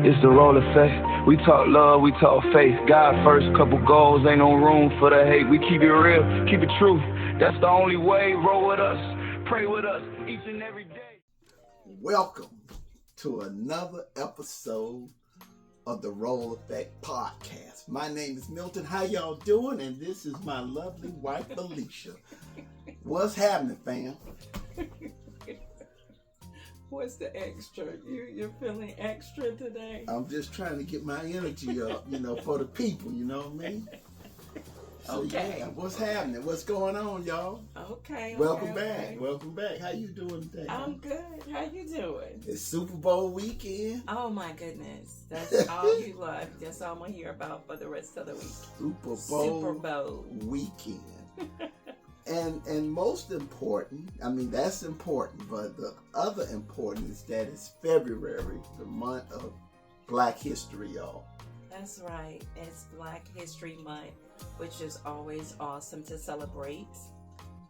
It's the role effect. We talk love, we talk faith. God first, couple goals, ain't no room for the hate. We keep it real, keep it true. That's the only way. Roll with us, pray with us each and every day. Welcome to another episode of the Role Effect Podcast. My name is Milton. How y'all doing? And this is my lovely wife, Alicia. What's happening, fam? What's the extra? You're feeling extra today? I'm just trying to get my energy up, for the people, you know what I mean? So, okay. Yeah, what's happening? What's going on, y'all? Okay. Welcome back. Welcome back. How you doing today? I'm good. How you doing? It's Super Bowl weekend. Oh, my goodness. That's all you love. That's all I'm going to hear about for the rest of the week. Super Bowl weekend. And most important, that's important, but the other important is that it's February, the month of Black History, y'all. That's right. It's Black History Month, which is always awesome to celebrate.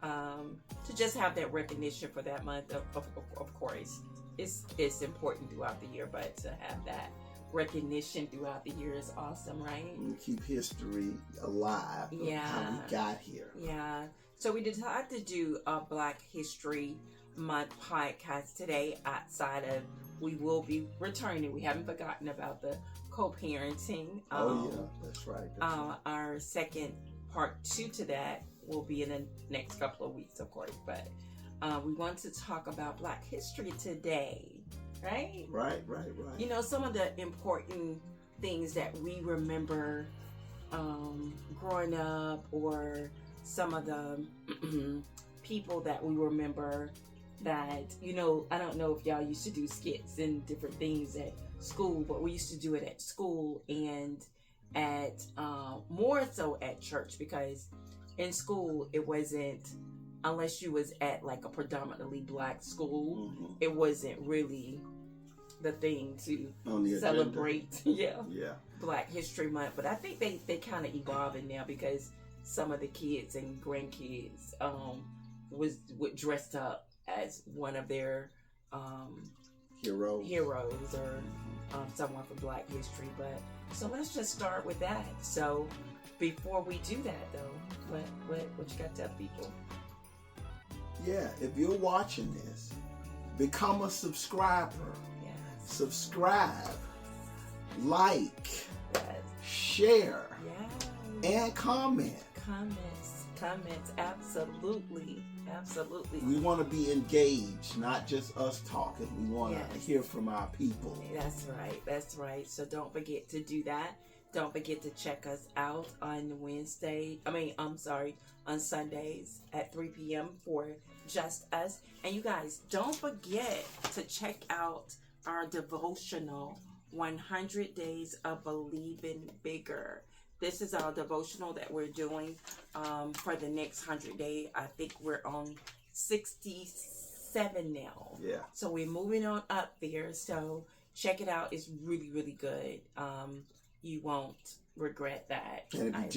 To just have that recognition for that month, of course, it's important throughout the year, but to have that recognition throughout the year is awesome, right? And keep history alive of how we got here. Yeah. So we decided to do a Black History Month podcast today outside of, we will be returning. We haven't forgotten about the co-parenting. That's right. Our second part 2 to that will be in the next couple of weeks, of course. But we want to talk about Black history today, right? Right. Some of the important things that we remember growing up, or some of the people that we remember that, I don't know if y'all used to do skits and different things at school, but we used to do it at school and at more so at church, because in school it wasn't, unless you was at like a predominantly Black school, it wasn't really the thing to celebrate Black History Month. But I think they kind of evolving now, because some of the kids and grandkids would dressed up as one of their heroes or someone from Black history. But so let's just start with that. So before we do that, though, what you got to tell people? Yeah, if you're watching this, become a subscriber. Yes. Subscribe, like, share, and comment. Comments, absolutely. We want to be engaged, not just us talking. We want to hear from our people. That's right. So don't forget to do that. Don't forget to check us out on on Sundays at 3 p.m. for Just Us. And you guys, don't forget to check out our devotional, 100 Days of Believing Bigger. This is our devotional that we're doing for the next 100 days. I think we're on 67 now. Yeah. So we're moving on up there. So check it out. It's really, really good. You won't regret that. And if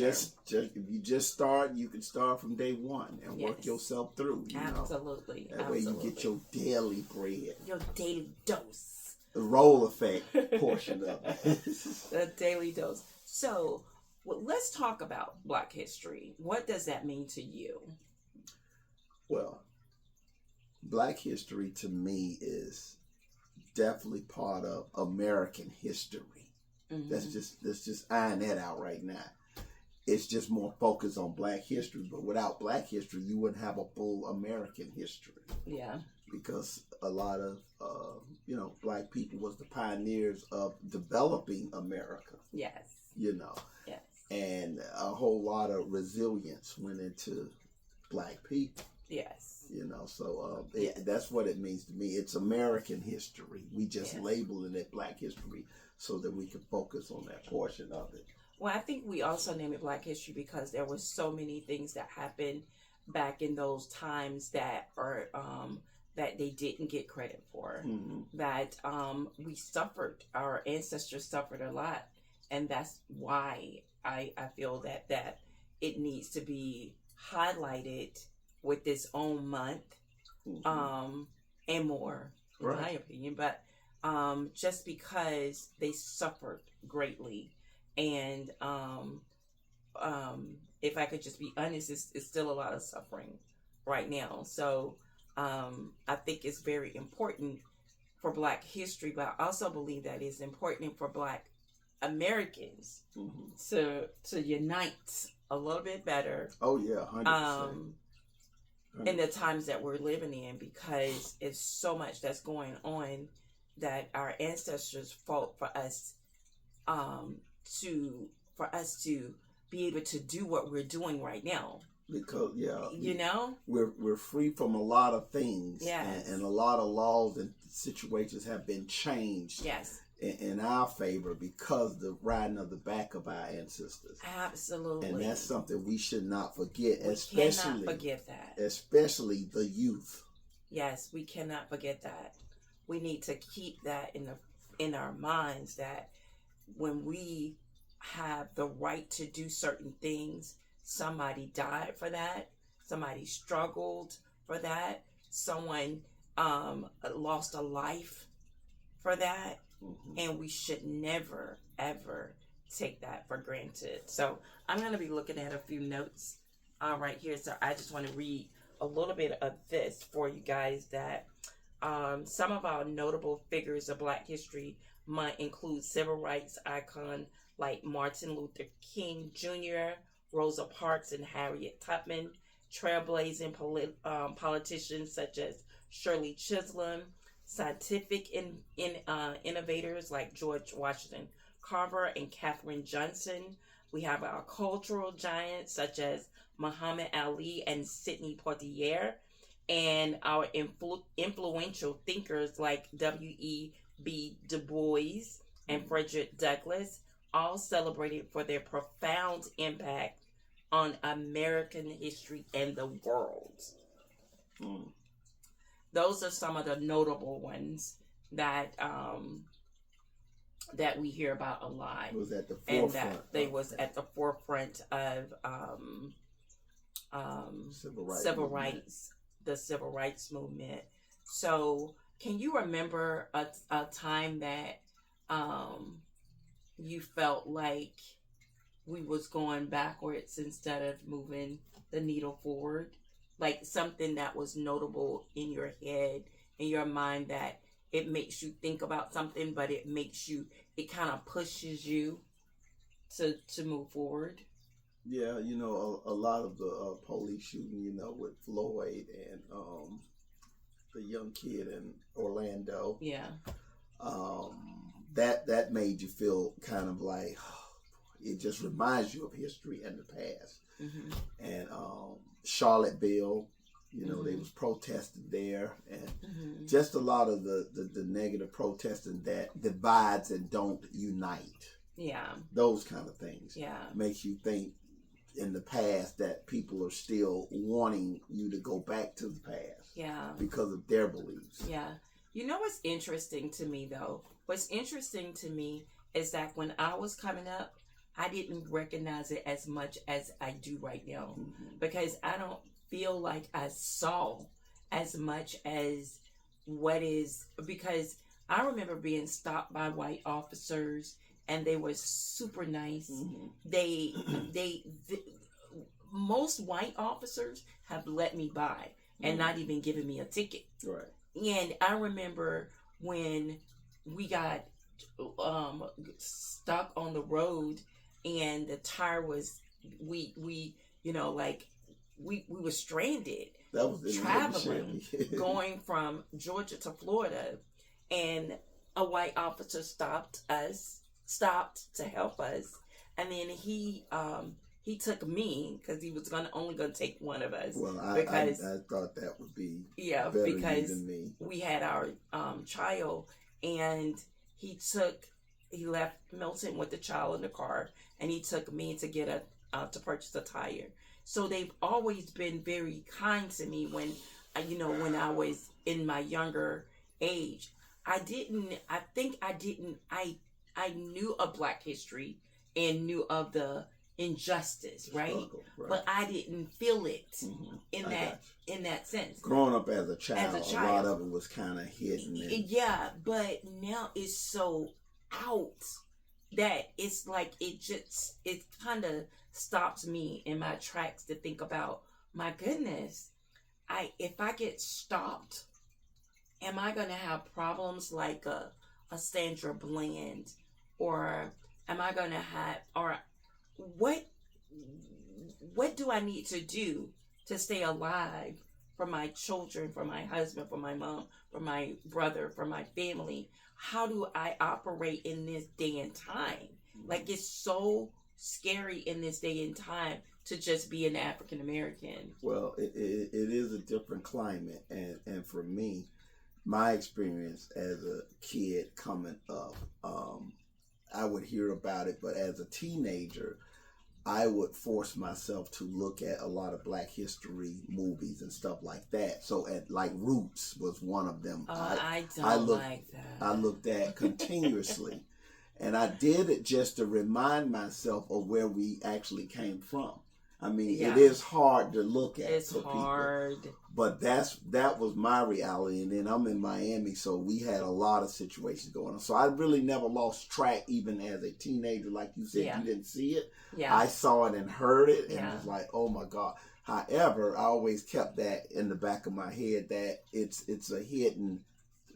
you just start, you can start from day one and work yourself through. Absolutely. That way you get your daily bread. Your daily dose. The role effect portion of it. The daily dose. So, let's talk about Black history. What does that mean to you? Well, Black history to me is definitely part of American history. Let's just iron that out right now. It's just more focused on Black history, but without Black history, you wouldn't have a full American history. Yeah. Because a lot of Black people was the pioneers of developing America. Yes. Yes. And a whole lot of resilience went into Black people. Yes. So that's what it means to me. It's American history. We just labeling it Black history so that we can focus on that portion of it. Well, I think we also name it Black history because there were so many things that happened back in those times that are that they didn't get credit for. That we suffered. Our ancestors suffered a lot, and that's why I feel that it needs to be highlighted with this own month, and more, in my opinion. But just because they suffered greatly. And if I could just be honest, it's still a lot of suffering right now. So I think it's very important for Black history, but I also believe that it's important for Black Americans to unite a little bit better. Oh yeah, 100%. In the times that we're living in, because it's so much that's going on that our ancestors fought for us to be able to do what we're doing right now. Because you know, we're free from a lot of things, yes, and a lot of laws and situations have been changed, yes, in our favor because the riding of the back of our ancestors. Absolutely, and that's something we should not forget. We cannot forget that, especially the youth. Yes, we cannot forget that. We need to keep that in our minds, that when we have the right to do certain things, somebody died for that, somebody struggled for that, someone lost a life for that, and we should never ever take that for granted. So I'm going to be looking at a few notes right here, so I just want to read a little bit of this for you guys. That some of our notable figures of Black History Month include civil rights icon like Martin Luther King Jr., Rosa Parks, and Harriet Tubman, trailblazing politicians such as Shirley Chisholm, scientific innovators like George Washington Carver and Katherine Johnson. We have our cultural giants such as Muhammad Ali and Sidney Poitier, and our influential thinkers like W.E.B. Du Bois and Frederick Douglass, all celebrated for their profound impact on American history and the world. Those are some of the notable ones that that we hear about a lot. Was at the forefront, and that they was at the forefront of civil rights, the civil rights movement. So, can you remember a time that you felt like we was going backwards instead of moving the needle forward? Like something that was notable in your head, in your mind, that it makes you think about something, but it kind of pushes you to move forward. Yeah, a lot of the police shooting, with Floyd and the young kid in Orlando. Yeah. That made you feel kind of like, it just reminds you of history and the past. And Charlottesville, they was protesting there, and just a lot of the negative protesting that divides and don't unite. Yeah. Those kind of things. Yeah. Makes you think in the past that people are still wanting you to go back to the past. Yeah. Because of their beliefs. Yeah. You know what's interesting to me, though? What's interesting to me is that when I was coming up, I didn't recognize it as much as I do right now. Because I don't feel like I saw as much as because I remember being stopped by white officers, and they were super nice. They most white officers have let me by and not even given me a ticket. Right. And I remember when we got stuck on the road, and the tire was we were stranded. That was traveling, going from Georgia to Florida, and a white officer stopped to help us, and then he took me because he was only gonna take one of us. Well, I thought that would be better because than me. We had our child, and he left Milton with the child in the car, and he took me to get to purchase a tire. So they've always been very kind to me when I was in my younger age. I knew of Black history and knew of the injustice, right? Struggle, right. But I didn't feel it in I that got in that sense. Growing up as a child, a lot of it was kind of hidden. Yeah, but now it's so out that it's like it kind of stops me in my tracks to think about, my goodness, if I get stopped, am I gonna have problems like a Sandra Bland, or am I gonna have, or what do I need to do to stay alive for my children, for my husband, for my mom, for my brother, for my family? How do I operate in this day and time? Like, it's so scary in this day and time to just be an African American. Well, it is a different climate, and for me, my experience as a kid coming up, I would hear about it, but as a teenager, I would force myself to look at a lot of Black history movies and stuff like that. So like Roots was one of them. I looked at continuously. And I did it just to remind myself of where we actually came from. I mean, it is hard to look at. It's hard. People, but that was my reality. And then I'm in Miami, so we had a lot of situations going on. So I really never lost track, even as a teenager. Like you said, you didn't see it. Yeah. I saw it and heard it, and it was like, oh my God. However, I always kept that in the back of my head that it's a hidden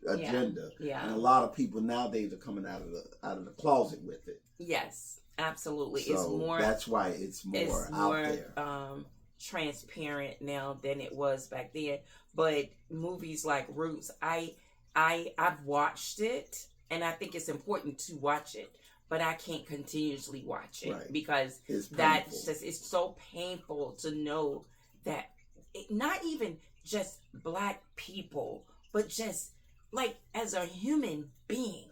agenda. Yeah. And a lot of people nowadays are coming out of the closet with it. Yes, absolutely. So it's more, that's why it's more out there. Transparent now than it was back then. But movies like Roots, I've watched it, and I think it's important to watch it, but I can't continuously watch it because it's so painful to know that not even just Black people, but just like as a human being,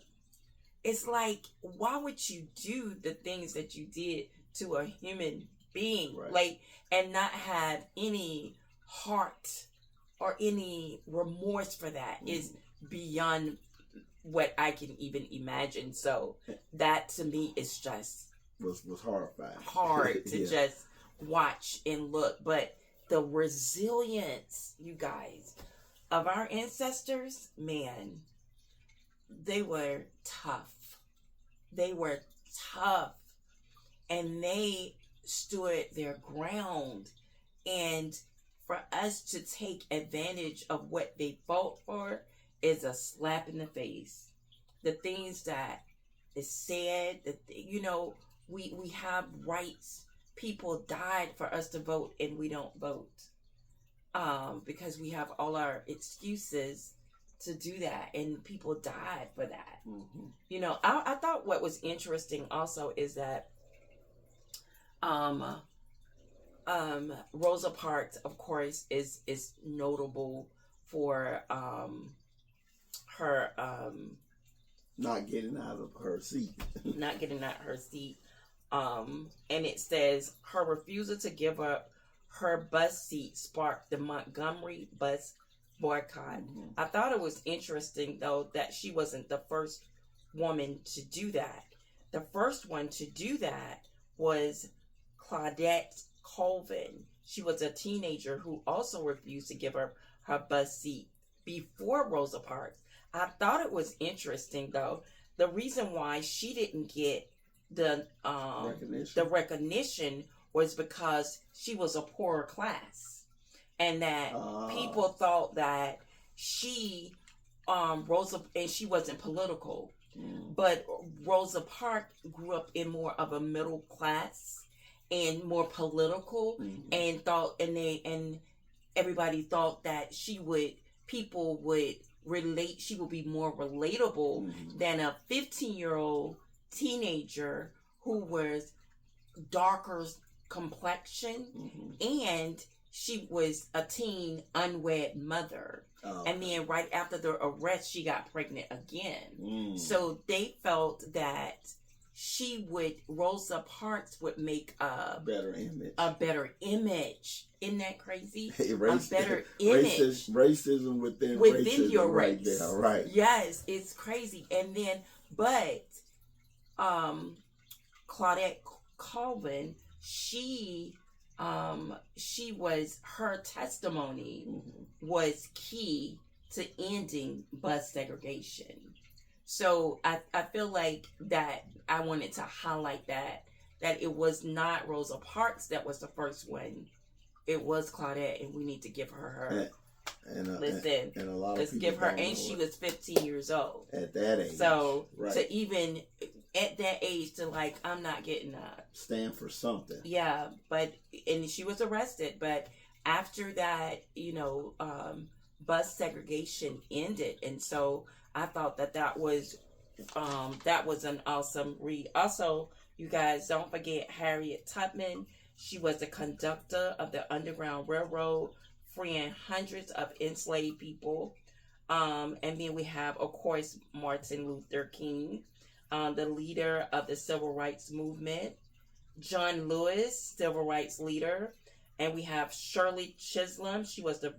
it's like, why would you do the things that you did to a human being, like, and not have any heart or any remorse for that? Is beyond what I can even imagine. So that to me is just was horrifying, hard to just watch and look. But the resilience, you guys, of our ancestors, man, they were tough. They were tough, and they stood their ground. And for us to take advantage of what they fought for is a slap in the face. The things that is said, that we have rights. People died for us to vote, and we don't vote because we have all our excuses to do that, and people died for that. I thought what was interesting also is that Rosa Parks, of course, is notable for her not getting out of her seat. And it says her refusal to give up her bus seat sparked the Montgomery bus boycott. I thought it was interesting, though, that she wasn't the first woman to do that. The first one to do that was Claudette Colvin. She was a teenager who also refused to give up her bus seat before Rosa Parks. I thought it was interesting, though, the reason why she didn't get the recognition was because she was a poorer class, and that people thought that she she wasn't political, but Rosa Parks grew up in more of a middle class and more political, and everybody thought that she would be more relatable than a 15-year-old teenager who was darker complexion, and she was a teen unwed mother. And then right after the arrest, she got pregnant again. So they felt that Rosa Parks would make a better image. Isn't that crazy? A better image. Racism within racism your right race. There, right. Yes, it's crazy. And then, but Claudette Colvin, she was, her testimony was key to ending bus segregation. So I feel like that I wanted to highlight that it was not Rosa Parks that was the first one. It was Claudette, and we need to give her listen. And a lot let's of people give her, don't and know she it. was 15 years old At that age. So right. to even at that age to like, I'm not getting up. Stand for something. Yeah, and she was arrested, but after that, bus segregation ended, and so I thought that was an awesome read. Also, you guys don't forget Harriet Tubman. She was the conductor of the Underground Railroad, freeing hundreds of enslaved people. And then we have, of course, Martin Luther King, the leader of the Civil Rights Movement. John Lewis, Civil Rights leader. And we have Shirley Chisholm. She was the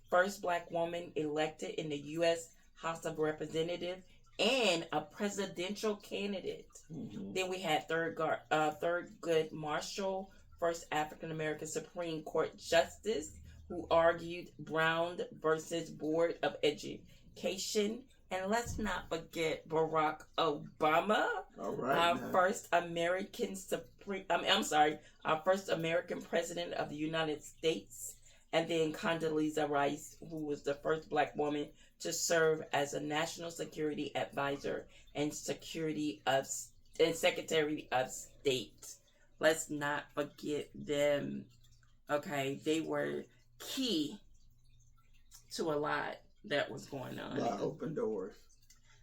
first Black woman elected in the U.S. House of Representatives and a presidential candidate. Mm-hmm. Then we had Thurgood Marshall, first African American Supreme Court Justice, who argued Brown versus Board of Education. And let's not forget Barack Obama, our first American president of the United States. And then Condoleezza Rice, who was the first Black woman to serve as a national security advisor and Secretary of State. Let's not forget them. Okay, they were key to a lot that was going on. A lot of open doors.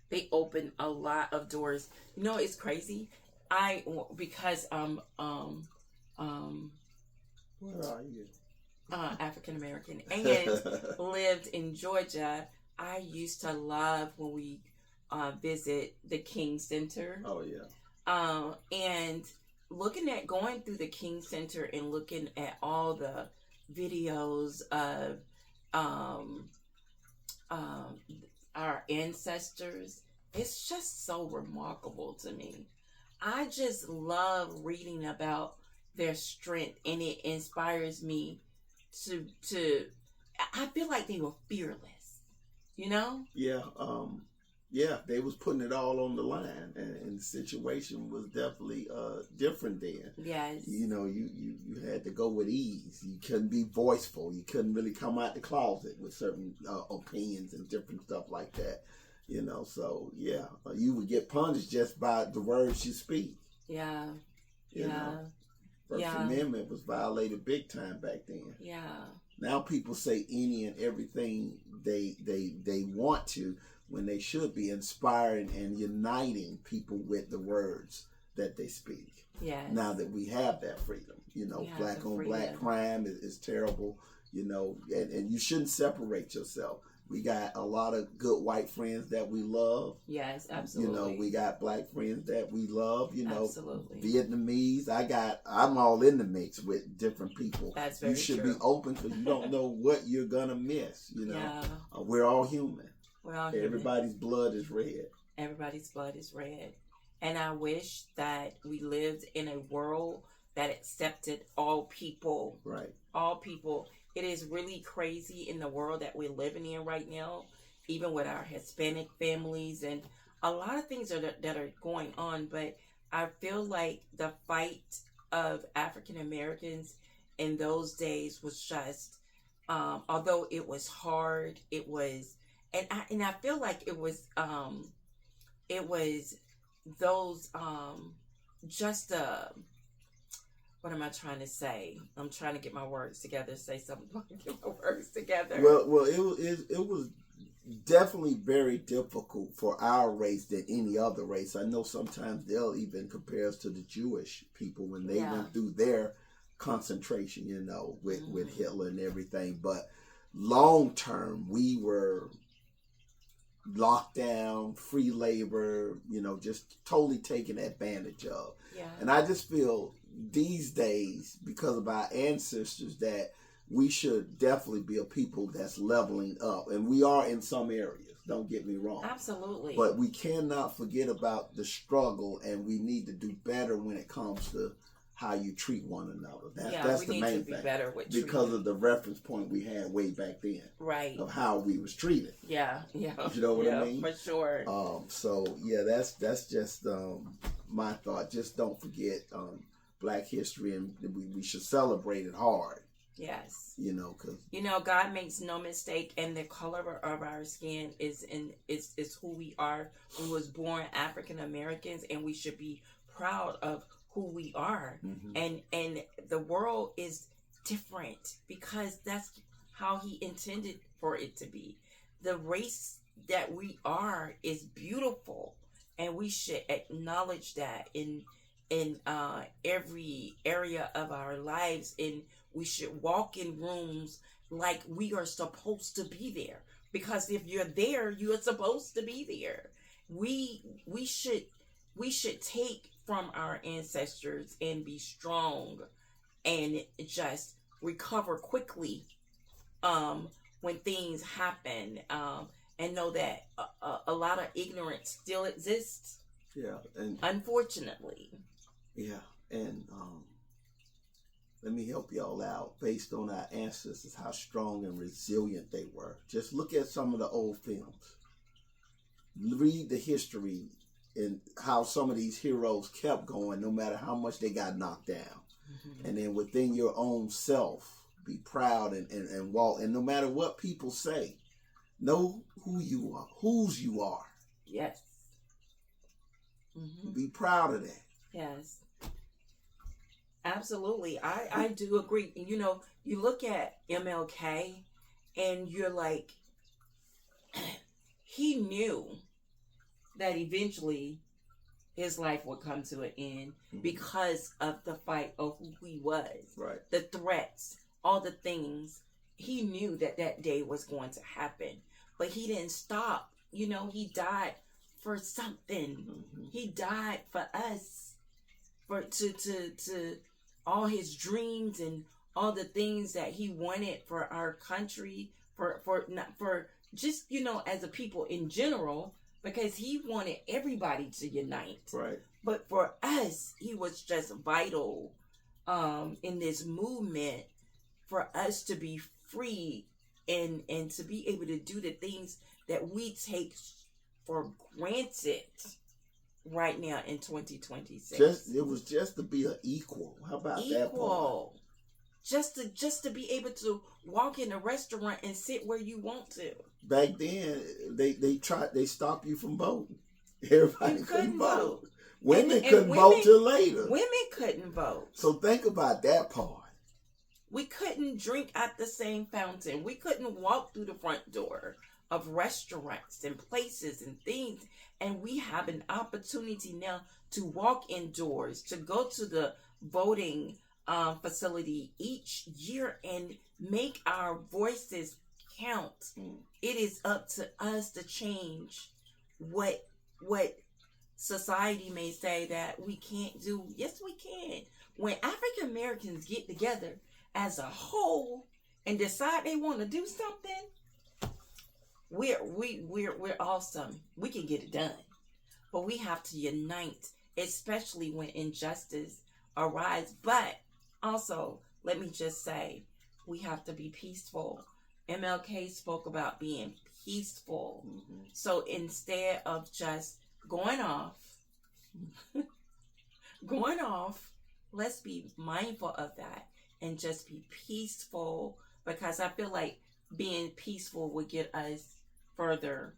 They opened a lot of doors. It's crazy. Because Where are you? African American and lived in Georgia. I used to love when we visit the King Center. Oh yeah. And going through the King Center and looking at all the videos of our ancestors, it's just so remarkable to me. I just love reading about their strength, and it inspires me to I feel like they were fearless, Yeah, they was putting it all on the line, and the situation was definitely different then. Yes. You had to go with ease. You couldn't be voiceful. You couldn't really come out the closet with certain opinions and different stuff like that. So yeah, you would get punished just by the words you speak. Yeah. First Amendment was violated big time back then. Yeah. Now people say any and everything they want to, when they should be inspiring and uniting people with the words that they speak. Yes. Now that we have that freedom, black on black crime is terrible, and you shouldn't separate yourself. We got a lot of good white friends that we love. Yes, absolutely. We got black friends that we love, absolutely. Vietnamese. I'm all in the mix with different people. That's very true. You should true. be open because you don't know what you're going to miss, Yeah. We're all human. We're all human. Everybody's blood is red. Everybody's blood is red. And I wish that we lived in a world that accepted all people. Right. All people. It is really crazy in the world that we're living in right now, even with our Hispanic families and a lot of things that are going on. But I feel like the fight of African Americans in those days was just, although it was hard, it was, and I feel like it was those just what am I trying to say? I'm trying to get my words together. Say something. Get my words together. Well, it was definitely very difficult for our race than any other race. I know sometimes they'll even compare us to the Jewish people when they went through their concentration, with Hitler and everything. But long term, we were locked down, free labor, just totally taken advantage of. Yeah. And I just feel these days, because of our ancestors, that we should definitely be a people that's leveling up. And we are in some areas, don't get me wrong. Absolutely. But we cannot forget about the struggle, and we need to do better when it comes to how you treat one another. Yeah, That's we the need main to be thing. better with Because treating. of the reference point we had way back then. Right. Of how we was treated. Yeah. You know what I mean? For sure. So yeah, that's just my thought. Just don't forget Black history, and we should celebrate it hard. Yes. Cause God makes no mistake, and the color of our skin is who we are. We was born African Americans, and we should be proud of who we are. mm-hmm. And the world is different because that's how he intended for it to be. The race that we are is beautiful, and we should acknowledge that in every area of our lives, and we should walk in rooms like we are supposed to be there, because if you're there, you are supposed to be there. We should take from our ancestors and be strong and just recover quickly when things happen, and know that a lot of ignorance still exists. Yeah, and unfortunately. Yeah, and let me help y'all out. Based on our ancestors, how strong and resilient they were. Just look at some of the old films. Read the history and how some of these heroes kept going no matter how much they got knocked down. Mm-hmm. And then within your own self, be proud and walk. And no matter what people say, know who you are, whose you are. Yes. Mm-hmm. Be proud of that. Yes. Absolutely. I do agree. You look at MLK and you're like, he knew that eventually his life would come to an end because of the fight of who he was. Right. The threats, all the things. He knew that day was going to happen. But he didn't stop. He died for something. Mm-hmm. He died for us. For to all his dreams and all the things that he wanted for our country, for just as a people in general, because he wanted everybody to unite. Right. But for us, he was just vital in this movement for us to be free and to be able to do the things that we take for granted right now in 2026. It was just to be an equal. How about that part? Just to be able to walk in a restaurant and sit where you want to. Back then, they stopped you from voting. Everybody couldn't vote. Women couldn't vote till later. Women couldn't vote. So think about that part. We couldn't drink at the same fountain. We couldn't walk through the front door of restaurants and places and things. And we have an opportunity now to walk indoors, to go to the voting facility each year and make our voices count. It is up to us to change what society may say that we can't do. Yes, we can. When African Americans get together as a whole and decide they want to do something, we're awesome. We can get it done. But we have to unite, especially when injustice arises. But also, let me just say, we have to be peaceful. MLK spoke about being peaceful. Mm-hmm. So instead of just going off, let's be mindful of that and just be peaceful, because I feel like being peaceful would get us further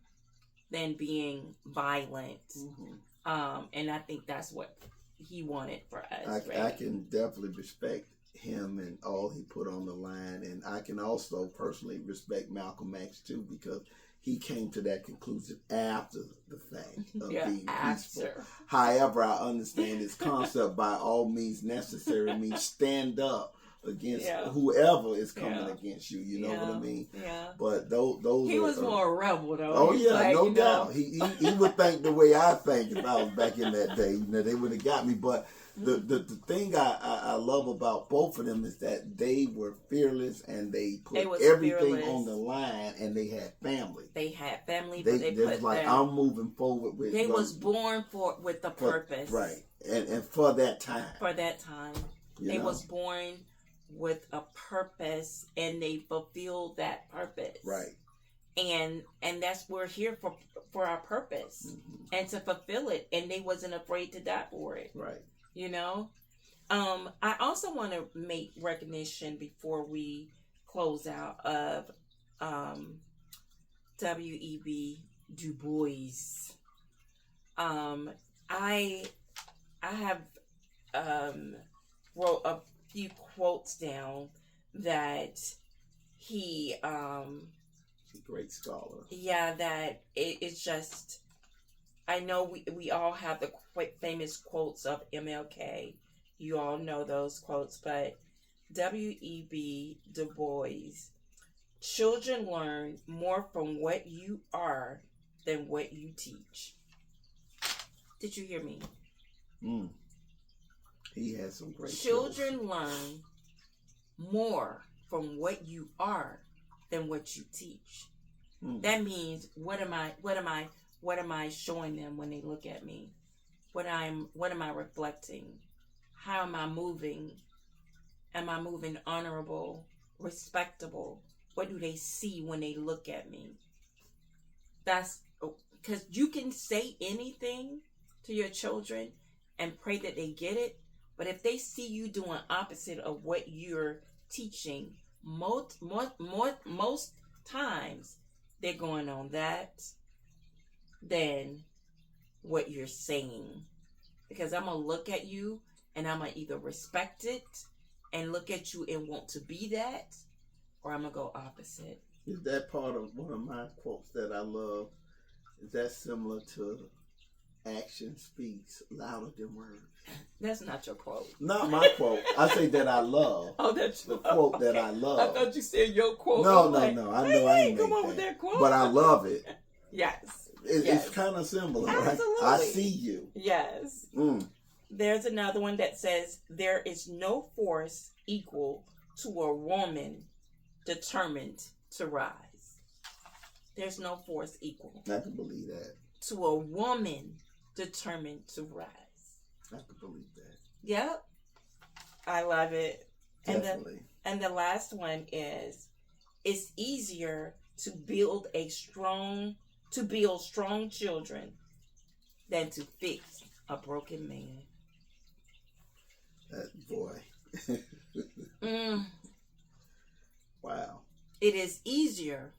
than being violent. Mm-hmm. And I think that's what he wanted for us. I can definitely respect him and all he put on the line, and I can also personally respect Malcolm X too, because he came to that conclusion after the fact of being peaceful. However, I understand this concept by all means necessary means stand up against whoever is coming against you. You know what I mean? Yeah. But those he was more a rebel though. Oh yeah, like, no doubt. He would think the way I think if I was back in that day. They would have got me. But the thing I love about both of them is that they were fearless and they put everything on the line, and they had family. They had family, but they put like, I'm moving forward with. They was born with a purpose. Right. And for that time. For that time. They was born with a purpose, and they fulfilled that purpose. Right. And that's we're here for our purpose, and to fulfill it, and they wasn't afraid to die for it. Right. You know? I also want to make recognition before we close out of W.E.B. Du Bois. I have wrote a few quotes down that he He's a great scholar. Yeah, that it's just, I know we all have the famous quotes of MLK. You all know those quotes, but W.E.B. Du Bois, children learn more from what you are than what you teach. Did you hear me? He has some great children learn more from what you are than what you teach. That means what am I showing them when they look at me? What am I reflecting? How am I moving? Am I moving honorable, respectable? What do they see when they look at me? That's because you can say anything to your children and pray that they get it, but if they see you doing opposite of what you're teaching, most times they're going on that than what you're saying. Because I'm going to look at you and I'm going to either respect it and look at you and want to be that, or I'm going to go opposite. Is that part of one of my quotes that I love? Is that similar to action speaks louder than words? That's not your quote. Not my quote. I say that I love. Oh, that's the quote that I love. I thought you said your quote. No. I know I ain't come make on with that quote. But I love it. Yes. It's kind of similar, Absolutely. Right? I see you. Yes. There's another one that says, there is no force equal to a woman determined to rise. There's no force equal. I can believe that. To a woman determined to rise. I can believe that. Yep. I love it. Definitely. And the last one is, it's easier to build strong children than to fix a broken man. That boy. Wow. It is easier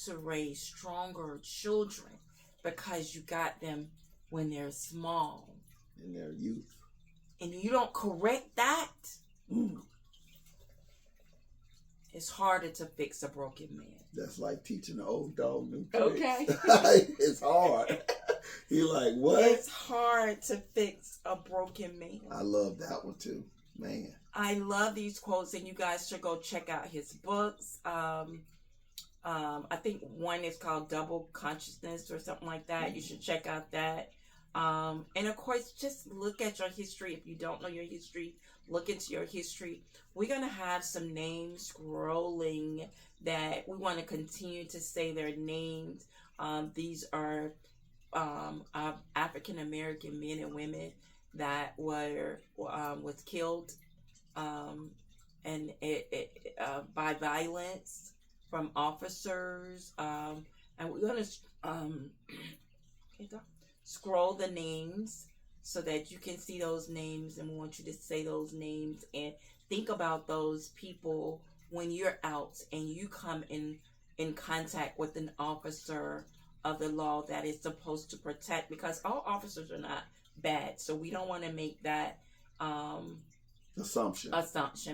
to raise stronger children because you got them when they're small. In their youth. And you don't correct that. It's harder to fix a broken man. That's like teaching an old dog new tricks. Okay. It's hard. You're like, what? It's hard to fix a broken man. I love that one too. Man. I love these quotes, and you guys should go check out his books. I think one is called Double Consciousness or something like that. You should check out that. And of course, just look at your history. If you don't know your history, look into your history. We're going to have some names scrolling that we want to continue to say their names. These are African American men and women that was killed and by violence from officers. And we're going to scroll the names so that you can see those names, and we want you to say those names and think about those people when you're out and you come in contact with an officer of the law that is supposed to protect, because all officers are not bad, so we don't want to make that assumption,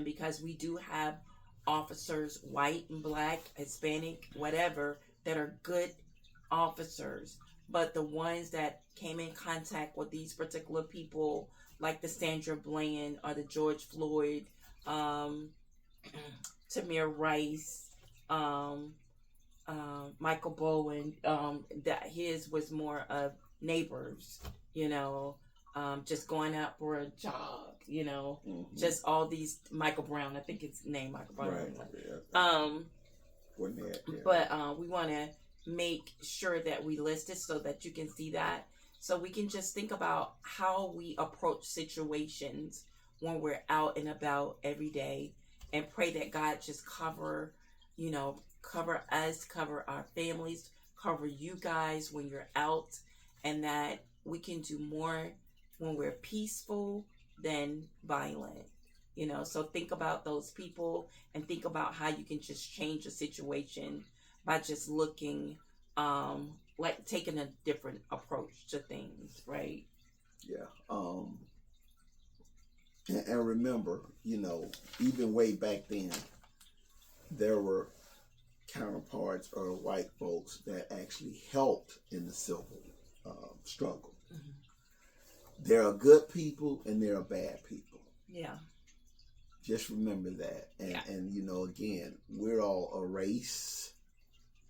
because we do have officers, white and black, Hispanic, whatever, that are good officers. But the ones that came in contact with these particular people, like the Sandra Bland or the George Floyd, Tamir Rice, Michael Bowen, that his was more of neighbors, just going out for a jog, just all these, Michael Brown, I think it's named Michael Brown. Right. But we want to make sure that we list it so that you can see that. So we can just think about how we approach situations when we're out and about every day, and pray that God just cover, cover us, cover our families, cover you guys when you're out, and that we can do more when we're peaceful than violent. So think about those people and think about how you can just change a situation by just looking, like taking a different approach to things, right? Yeah. And remember, even way back then, there were counterparts or white folks that actually helped in the civil struggle. Mm-hmm. There are good people and there are bad people. Yeah. Just remember that. And again, we're all a race.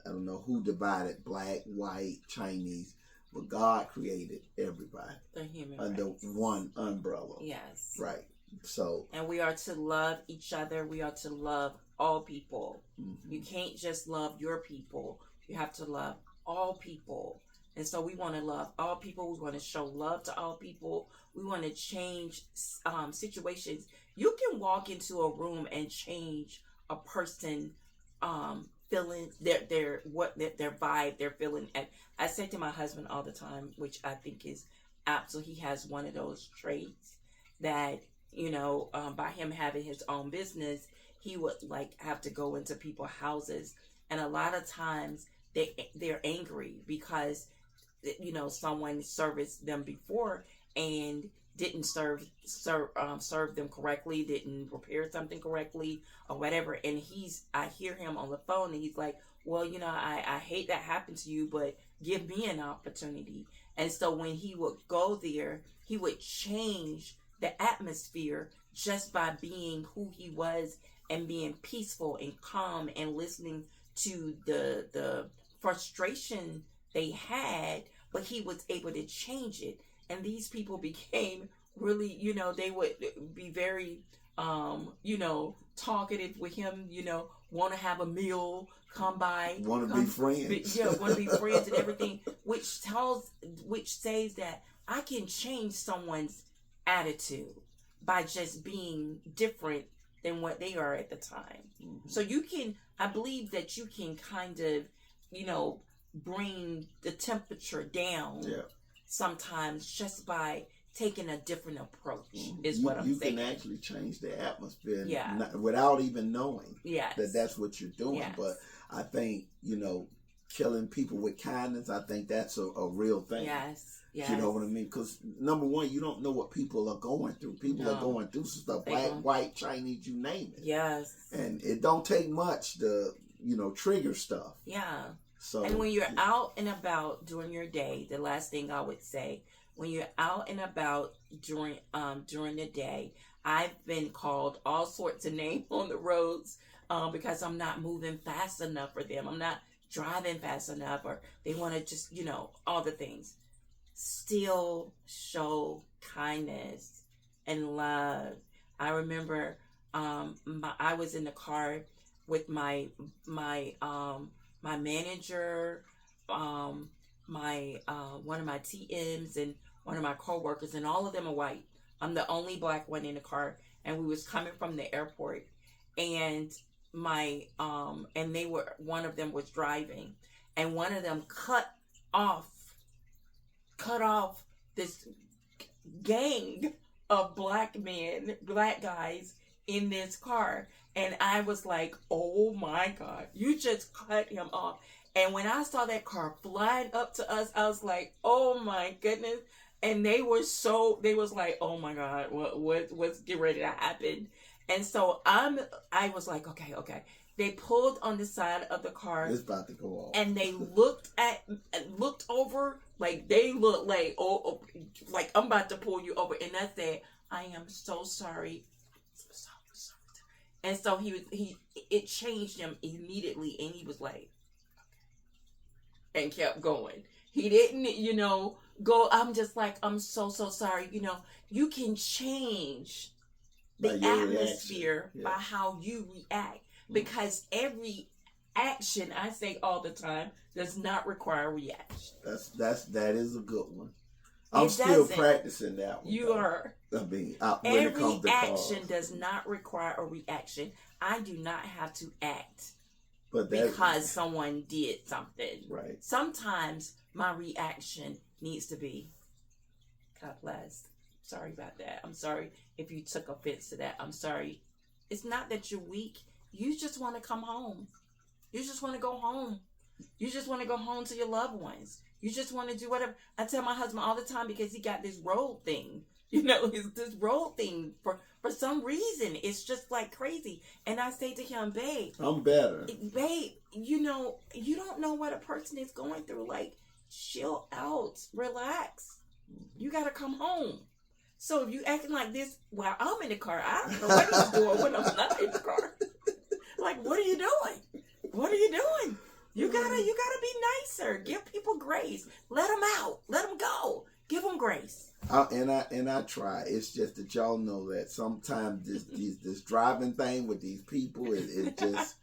I don't know who divided black, white, Chinese, but God created everybody. The human under race. One umbrella. Yes. Right. So. And we are to love each other. We are to love all people. Mm-hmm. You can't just love your people. You have to love all people. And so we want to love all people. We want to show love to all people. We want to change situations. You can walk into a room and change a person feeling their vibe they're feeling. And I say to my husband all the time, which I think is absolutely, he has one of those traits that, by him having his own business, he would have to go into people's houses, and a lot of times they're angry because someone serviced them before and didn't serve them correctly, didn't prepare something correctly or whatever. And I hear him on the phone and he's like, well, I hate that happened to you, but give me an opportunity. And so when he would go there, he would change the atmosphere just by being who he was and being peaceful and calm and listening to the frustration they had, but he was able to change it. And these people became really, they would be very, talkative with him, want to have a meal, come by. Want to be friends. Want to be friends and everything, which says that I can change someone's attitude by just being different than what they are at the time. Mm-hmm. So I believe that you can kind of, bring the temperature down. Yeah. Sometimes just by taking a different approach is what I'm saying. You can actually change the atmosphere without even knowing that's what you're doing. Yes. But I think, killing people with kindness, I think that's a real thing. Yes. Yes. You know what I mean? Because number one, you don't know what people are going through. People are going through some stuff, black, white, Chinese, you name it. Yes. And it don't take much to, trigger stuff. Yeah. So, and when you're out and about during your day, the last thing I would say, when you're out and about during the day, I've been called all sorts of names on the roads because I'm not moving fast enough for them. I'm not driving fast enough, or they want to just, all the things. Still show kindness and love. I remember I was in the car with my manager, one of my TMs, and one of my coworkers, and all of them are white. I'm the only black one in the car, and we was coming from the airport, and one of them was driving, and one of them cut off this gang of black guys in this car. And I was like, oh my God, you just cut him off. And when I saw that car flying up to us, I was like, oh my goodness. And they was like, oh my God, what's getting ready to happen? And so I was like, okay. They pulled on the side of the car. It's about to go off. And they looked over, like they looked like, oh, like I'm about to pull you over. And I said, I am so sorry. And so it changed him immediately, and he was like, okay, and kept going. He didn't, go. I'm just like, I'm so sorry. You can change the atmosphere by how you react, because every action, I say all the time, does not require reaction. That is a good one. I'm still practicing that one. You though. are. I mean, when every it comes to action cars. does not require a reaction. I do not have to act But because someone did something. Right. Sometimes my reaction needs to be, God bless. Sorry about that. I'm sorry if you took offense to that. I'm sorry. It's not that you're weak. You just want to come home. You just want to go home. You just want to go home to your loved ones. You just want to do whatever. I tell my husband all the time because he got this road thing. You know, this road thing for some reason. It's just like crazy. And I say to him, babe. I'm better. Babe, you know, you don't know what a person is going through. Like, chill out. Relax. You got to come home. So if you acting like this while I'm in the car, I don't know what he's doing when I'm not in the car. Like, what are you doing? What are you doing? You gotta be nicer. Give people grace. Let them out. Let them go. Give them grace. And I try. It's just that y'all know that sometimes this driving thing with these people is just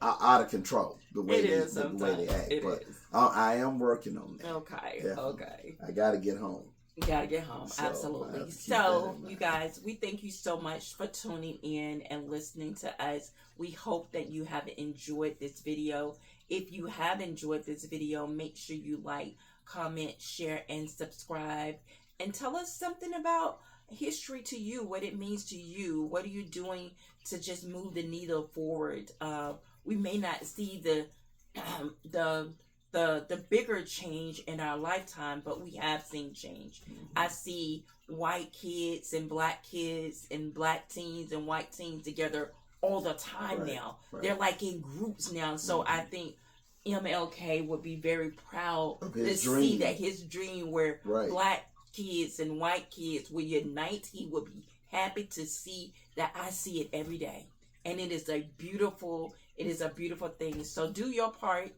out of control. The way they act. But I am working on that. Okay. Definitely. Okay. I gotta get home. You gotta get home. Absolutely. So, you guys, we thank you so much for tuning in and listening to us. We hope that you have enjoyed this video. If you have enjoyed this video, make sure you like, comment, share, and subscribe. And tell us something about history to you, what it means to you. What are you doing to just move the needle forward? We may not see the bigger change in our lifetime, but we have seen change. Mm-hmm. I see white kids and black teens and white teens together all the time now. Right. They're like in groups now. So I think MLK would be very proud to see that his dream where black kids and white kids will unite. He would be happy to see that. I see it every day. And it is a beautiful thing. So do your part.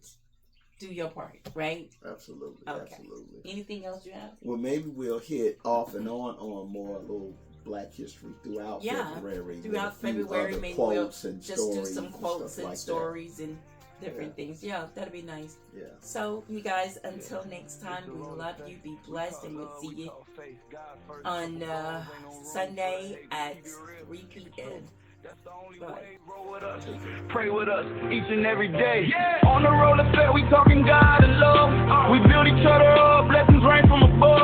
Do your part, right? Absolutely. Okay. Absolutely. Anything else you have? Well, maybe we'll hit off and on more little Black history throughout February. Throughout February, maybe we'll just do some quotes and stories and different things. Yeah, that'd be nice. Yeah. So, you guys, until next time, we love you. Be blessed, and we'll see you on Sunday at 3 p.m. That's the only way. Roll with us, pray with us each and every day. On the road affair, we talking God and love. We build each other up, blessings rain from above.